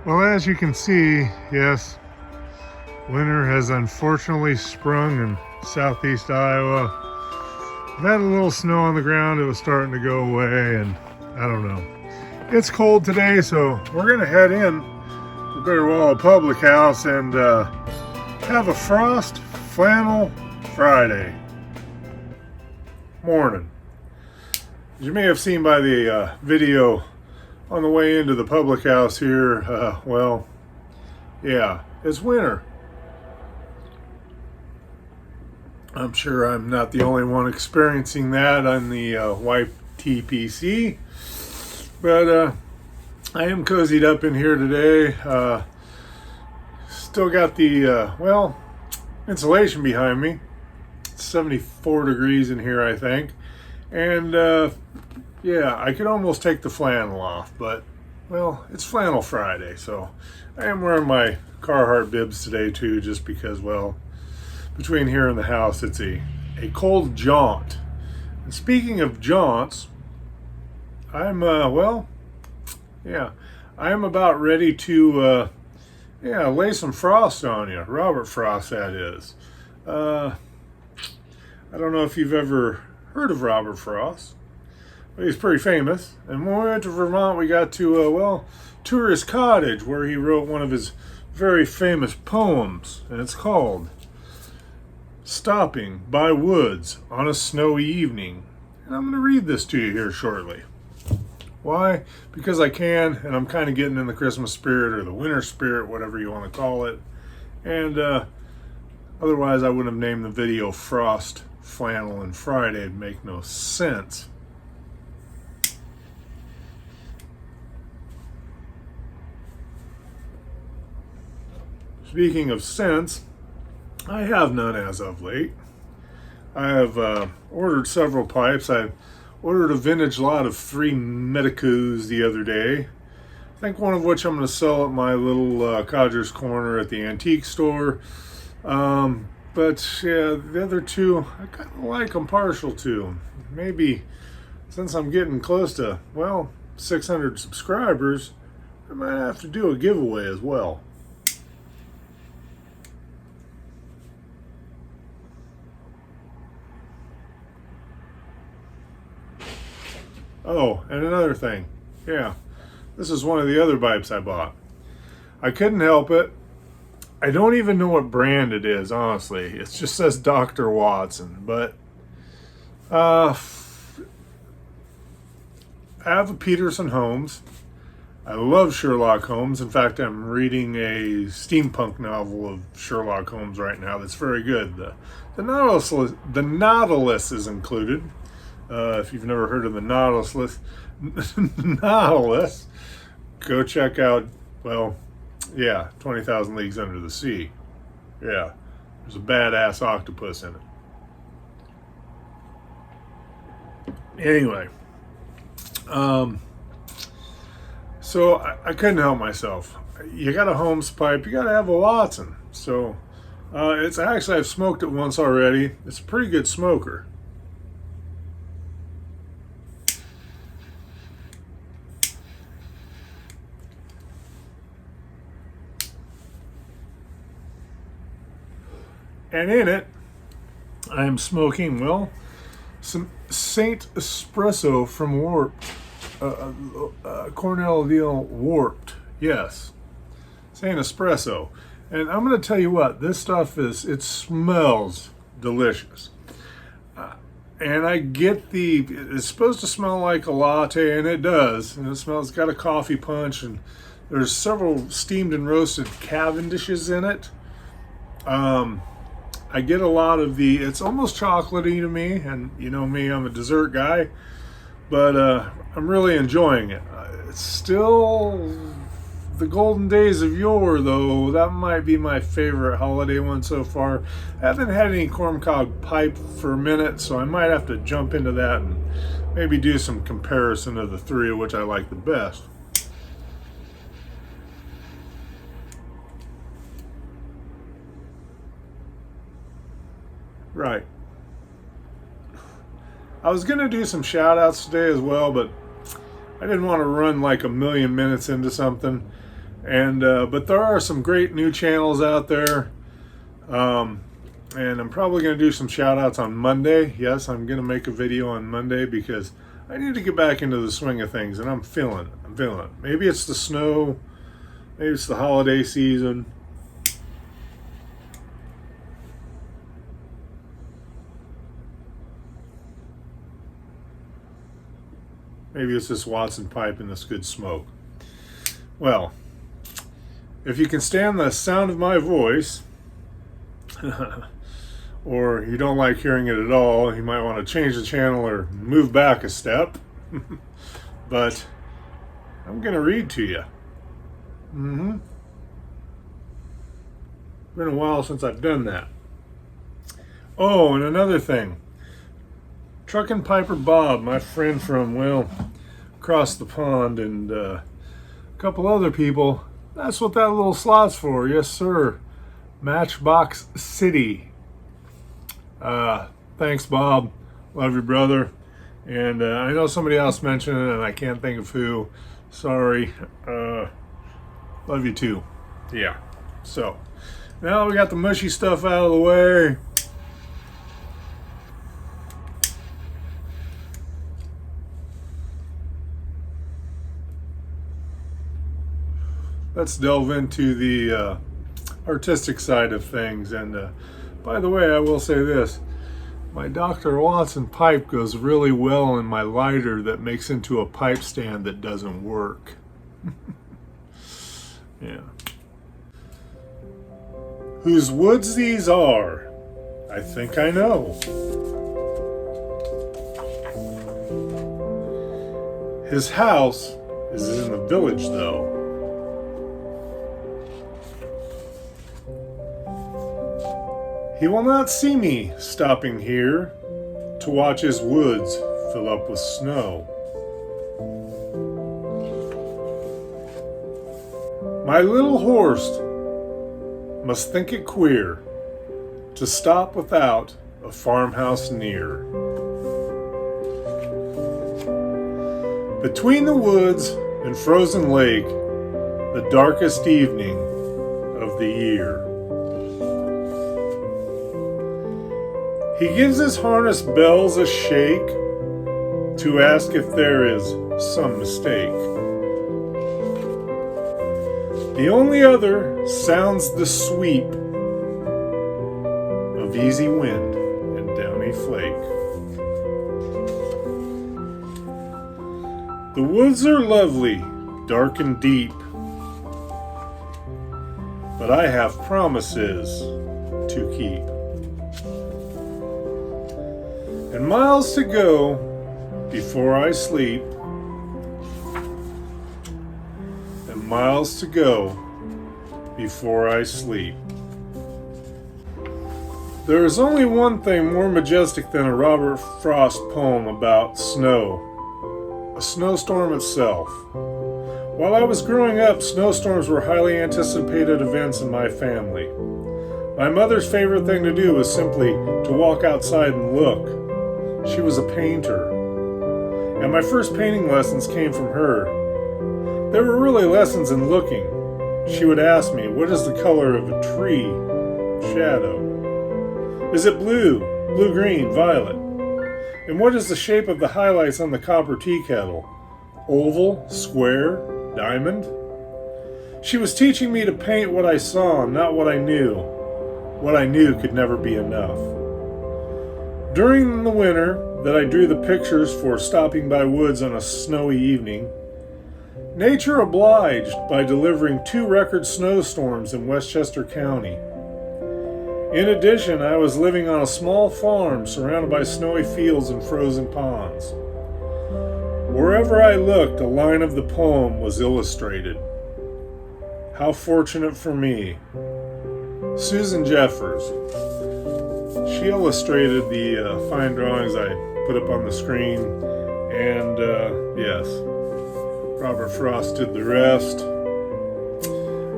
Well, as you can see, yes, winter has unfortunately sprung in southeast Iowa. I've had a little snow on the ground. It was starting to go away, and I don't know. It's cold today, so we're going to head in to Bitterwalla Public House and have a Frost-Flannel Friday morning. As you may have seen by the video on the way into the public house here, well, yeah, it's winter. I'm sure I'm not the only one experiencing that on the wipe TPC, but I am cozied up in here today. Still got the, well, insulation behind me. It's 74 degrees in here, I think. And yeah, I could almost take the flannel off, but, well, it's Flannel Friday, so I am wearing my Carhartt bibs today too, just because, well, between here and the house, it's a cold jaunt. And speaking of jaunts, I'm, well, yeah, I am about ready to, yeah, lay some frost on you. Robert Frost, that is. I don't know if you've ever heard of Robert Frost. But he's pretty famous. And when we went to Vermont, we got to, well, tour his cottage where he wrote one of his very famous poems. And it's called Stopping by Woods on a Snowy Evening. And I'm going to read this to you here shortly. Why? Because I can, and I'm kind of getting in the Christmas spirit or the winter spirit, whatever you want to call it. And otherwise, I wouldn't have named the video Frost, Flannel, and Friday. It'd make no sense. Speaking of sense, I have none as of late. I have ordered several pipes. I ordered a vintage lot of 3 Medicos the other day. I think one of which I'm going to sell at my little Codger's Corner at the antique store. But yeah, the other 2, I kind of like them partial to. Maybe since I'm getting close to, well, 600 subscribers, I might have to do a giveaway as well. Oh, and another thing. Yeah, this is one of the other pipes I bought. I couldn't help it. I don't even know what brand it is, honestly. It just says Dr. Watson. But I have a Peterson Holmes. I love Sherlock Holmes. In fact, I'm reading a steampunk novel of Sherlock Holmes right now that's very good. The Nautilus is included. If you've never heard of the Nautilus, go check out, well, yeah, 20,000 Leagues Under the Sea. Yeah, there's a badass octopus in it. Anyway, so I couldn't help myself. You got a Holmes pipe, you got to have a Watson. So it's actually, I've smoked it once already. It's a pretty good smoker. And in it, I am smoking, well, some Saint Espresso from Warped. Cornell Warped. Yes. Saint Espresso. And I'm going to tell you what, this stuff it smells delicious. And I get it's supposed to smell like a latte, and it does. And it's got a coffee punch, and there's several steamed and roasted Cavendishes in it. I get a lot of it's almost chocolatey to me, and you know me, I'm a dessert guy, but I'm really enjoying it. It's still the golden days of yore, though. That might be my favorite holiday one so far. I haven't had any corncob pipe for a minute, so I might have to jump into that and maybe do some comparison of the 3 of which I like the best. Right. I was going to do some shout outs today as well, but I didn't want to run like a million minutes into something. And but there are some great new channels out there. And I'm probably going to do some shout outs on Monday. Yes, I'm going to make a video on Monday because I need to get back into the swing of things, and I'm feeling it. Maybe it's the snow, maybe it's the holiday season. Maybe it's this Watson pipe and this good smoke. Well, if you can stand the sound of my voice, or you don't like hearing it at all, you might want to change the channel or move back a step. But I'm going to read to you. Been a while since I've done that. Oh, and another thing. Truckin' Piper Bob, my friend from, well, across the pond, and a couple other people. That's what that little slot's for. Yes, sir. Matchbox City. Thanks, Bob. Love you, brother. And I know somebody else mentioned it, and I can't think of who. Sorry. Love you too. Yeah. So now we got the mushy stuff out of the way. Let's delve into the artistic side of things. And by the way, I will say this. My Dr. Watson pipe goes really well in my lighter that makes into a pipe stand that doesn't work. Yeah. Whose woods these are, I think I know. His house is in the village, though. He will not see me stopping here to watch his woods fill up with snow. My little horse must think it queer to stop without a farmhouse near. Between the woods and frozen lake, the darkest evening of the year. He gives his harness bells a shake to ask if there is some mistake. The only other sounds the sweep of easy wind and downy flake. The woods are lovely, dark and deep, but I have promises to keep. And miles to go before I sleep, and miles to go before I sleep. There is only one thing more majestic than a Robert Frost poem about snow, a snowstorm itself. While I was growing up, snowstorms were highly anticipated events in my family. My mother's favorite thing to do was simply to walk outside and look. She was a painter, and my first painting lessons came from her. There were really lessons in looking. She would ask me, what is the color of a tree shadow? Is it blue, blue-green, violet? And what is the shape of the highlights on the copper tea kettle? Oval, square, diamond? She was teaching me to paint what I saw, not what I knew. What I knew could never be enough. During the winter that I drew the pictures for stopping by woods on a snowy evening, nature obliged by delivering 2 record snowstorms in Westchester County. In addition, I was living on a small farm surrounded by snowy fields and frozen ponds. Wherever I looked, a line of the poem was illustrated. How fortunate for me. Susan Jeffers. She illustrated the fine drawings I put up on the screen, and yes, Robert Frost did the rest.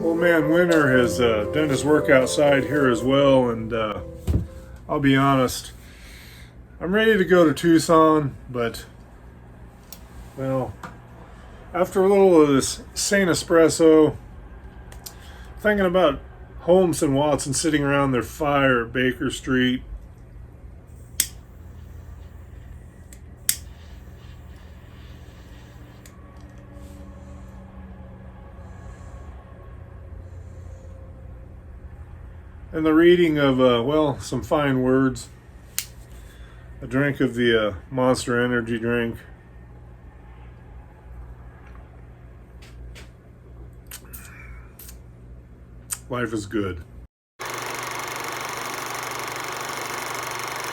Old man Winter has done his work outside here as well, and I'll be honest, I'm ready to go to Tucson, but, well, after a little of this Saint Espresso, thinking about Holmes and Watson sitting around their fire at Baker Street. And the reading of, well, some fine words. A drink of the Monster Energy drink. Life is good.